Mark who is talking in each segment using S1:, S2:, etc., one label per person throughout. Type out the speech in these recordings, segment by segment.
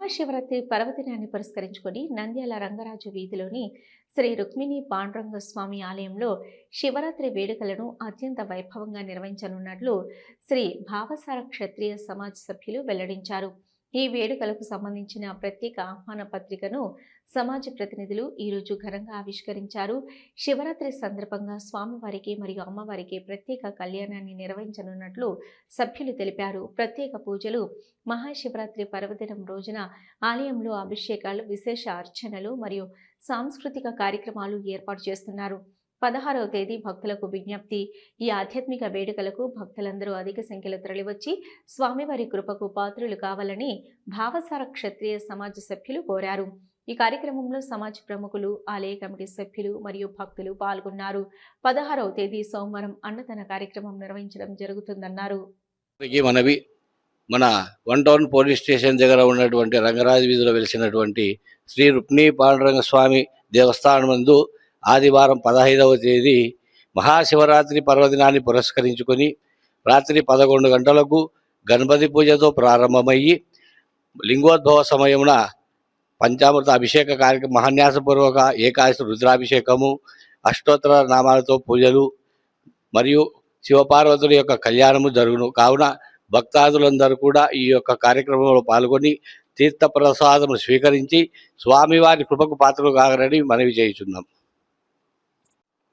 S1: మహాశివరాత్రి పర్వదినాన్ని పురస్కరించుకొని నంద్యాల రంగరాజు వీధిలోని శ్రీ రుక్మిణి పాండురంగ స్వామి ఆలయంలో శివరాత్రి వేడుకలను అత్యంత వైభవంగా నిర్వహించనున్నట్లు శ్రీ భావసార క్షత్రియ సమాజ్ సభ్యులు వెల్లడించారు. ఈ వేడుకలకు సంబంధించిన ప్రత్యేక ఆహ్వాన పత్రికను సమాజ ప్రతినిధులు ఈరోజు ఘనంగా ఆవిష్కరించారు. శివరాత్రి సందర్భంగా స్వామివారికి మరియు అమ్మవారికి ప్రత్యేక కళ్యాణాన్ని నిర్వహించనున్నట్లు సభ్యులు తెలిపారు. ప్రత్యేక పూజలు, మహాశివరాత్రి పర్వదినం రోజున ఆలయంలో అభిషేకాలు, విశేష అర్చనలు మరియు సాంస్కృతిక కార్యక్రమాలు ఏర్పాటు చేస్తున్నారు. 16వ తేదీ భక్తులకు విజ్ఞప్తి. ఈ ఆధ్యాత్మిక వేడుకలకు భక్తులందరూ అధిక సంఖ్యలో తరలివచ్చి స్వామివారి కృపకు పాత్రులు కావాలని భావసార క్షత్రియ సమాజ సభ్యులు కోరారు. ఈ కార్యక్రమంలో సమాజ ప్రముఖులు, ఆలయ కమిటీ సభ్యులు మరియు భక్తులు పాల్గొన్నారు. 16వ తేదీ సోమవారం అన్నదాన కార్యక్రమం నిర్వహించడం జరుగుతుందన్నారు.
S2: మన వన్ టౌన్ పోలీస్ స్టేషన్ దగ్గర ఉన్నటువంటి రంగరాజు వీధిలో వెలిసినటువంటి శ్రీ రుక్మిణి పాండురంగ స్వామి దేవస్థానం నందు ఆదివారం 15వ తేదీ మహాశివరాత్రి పర్వదినాన్ని పురస్కరించుకొని రాత్రి 11 గంటలకు గణపతి పూజతో ప్రారంభమయ్యి లింగోద్భవ సమయమున పంచామృత అభిషేక కార్యక్రమం, మహాన్యాసపూర్వక ఏకాదశి రుద్రాభిషేకము, అష్టోత్తర నామాలతో పూజలు మరియు శివపార్వతుల యొక్క కళ్యాణము జరుగును. కావున భక్తాదులందరూ కూడా ఈ యొక్క కార్యక్రమంలో పాల్గొని తీర్థప్రసాదము స్వీకరించి స్వామివారి కృపకు పాత్రలు కాగరని మనవి చేయుచున్నాం.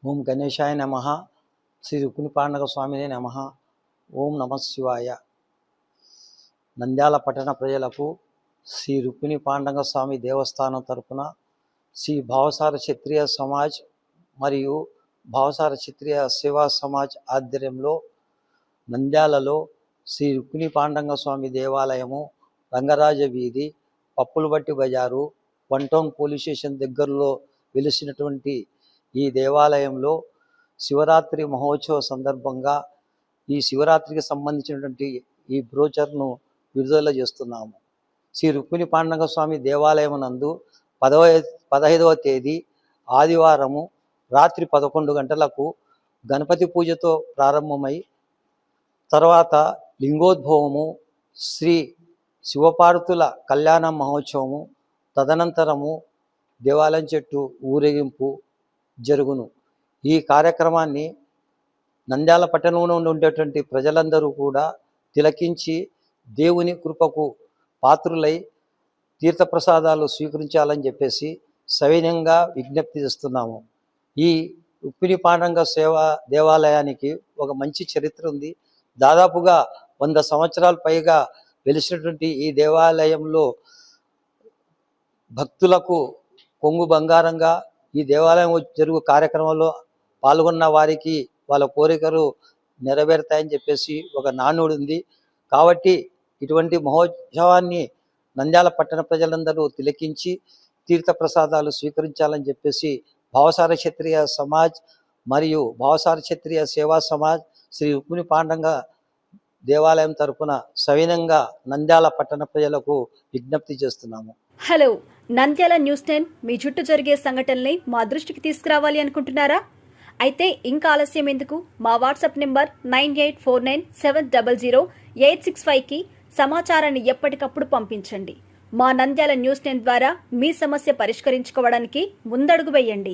S3: ఓం గణేశాయ నమః. శ్రీ రుక్మిణి పాండురంగ స్వామినే నమః. ఓం నమః శివాయ. నంద్యాల పట్టణ ప్రజలకు శ్రీ రుక్మిణి పాండురంగ స్వామి దేవస్థానం తరపున శ్రీ భావసార క్షత్రియ సమాజ్ మరియు భావసార క్షత్రియ సేవా సమాజ్ ఆధ్వర్యంలో నంద్యాలలో శ్రీ రుక్మిణి పాండురంగ స్వామి దేవాలయము, రంగరాజ వీధి, పప్పులబట్టి బజారు, వన్ టౌన్ పోలీస్ స్టేషన్ దగ్గరలో వెలిసినటువంటి ఈ దేవాలయంలో శివరాత్రి మహోత్సవ సందర్భంగా ఈ శివరాత్రికి సంబంధించినటువంటి ఈ బ్రోచర్ను విడుదల చేస్తున్నాము. శ్రీ రుక్మిణి పాండురంగ స్వామి దేవాలయం నందు 15వ తేదీ ఆదివారము రాత్రి 11 గంటలకు గణపతి పూజతో ప్రారంభమై తర్వాత లింగోద్భవము, శ్రీ శివపార్వతుల కళ్యాణ మహోత్సవము, తదనంతరము దేవాలయం చెట్టు ఊరేగింపు జరుగును. ఈ కార్యక్రమాన్ని నంద్యాల పట్టణంలో ఉండేటువంటి ప్రజలందరూ కూడా తిలకించి దేవుని కృపకు పాత్రులై తీర్థప్రసాదాలు స్వీకరించాలని చెప్పేసి సవినయంగా విజ్ఞప్తి చేస్తున్నాము. ఈ రుక్మిణి పాండురంగ సేవా దేవాలయానికి ఒక మంచి చరిత్ర ఉంది. దాదాపుగా 100 సంవత్సరాల పైగా వెలిసినటువంటి ఈ దేవాలయంలో భక్తులకు కొంగు బంగారంగా ఈ దేవాలయం జరుగు కార్యక్రమంలో పాల్గొన్న వారికి వాళ్ళ కోరికలు నెరవేరుతాయని చెప్పేసి ఒక నానుడి ఉంది. కాబట్టి ఇటువంటి మహోత్సవాన్ని నంద్యాల పట్టణ ప్రజలందరూ తిలకించి తీర్థప్రసాదాలు స్వీకరించాలని చెప్పేసి భావసార క్షత్రియ సమాజ్ మరియు భావసార క్షత్రియ సేవా సమాజ్ శ్రీ రుక్మిణి పాండురంగ దేవాలయం తరపున సవినంగా నంద్యాల పట్టణ ప్రజలకు విజ్ఞప్తి చేస్తున్నాము.
S4: హలో, నంద్యాల న్యూస్ 10 మీ చుట్టూ జరిగే సంఘటనల్ని మా దృష్టికి తీసుకురావాలి అనుకుంటున్నారా? అయితే ఇంకా ఆలస్యం ఎందుకు? మా వాట్సాప్ నెంబర్ 9849700865కి సమాచారాన్ని ఎప్పటికప్పుడు పంపించండి. మా నంద్యాల న్యూస్ 10 ద్వారా మీ సమస్య పరిష్కరించుకోవడానికి ముందడుగు వేయండి.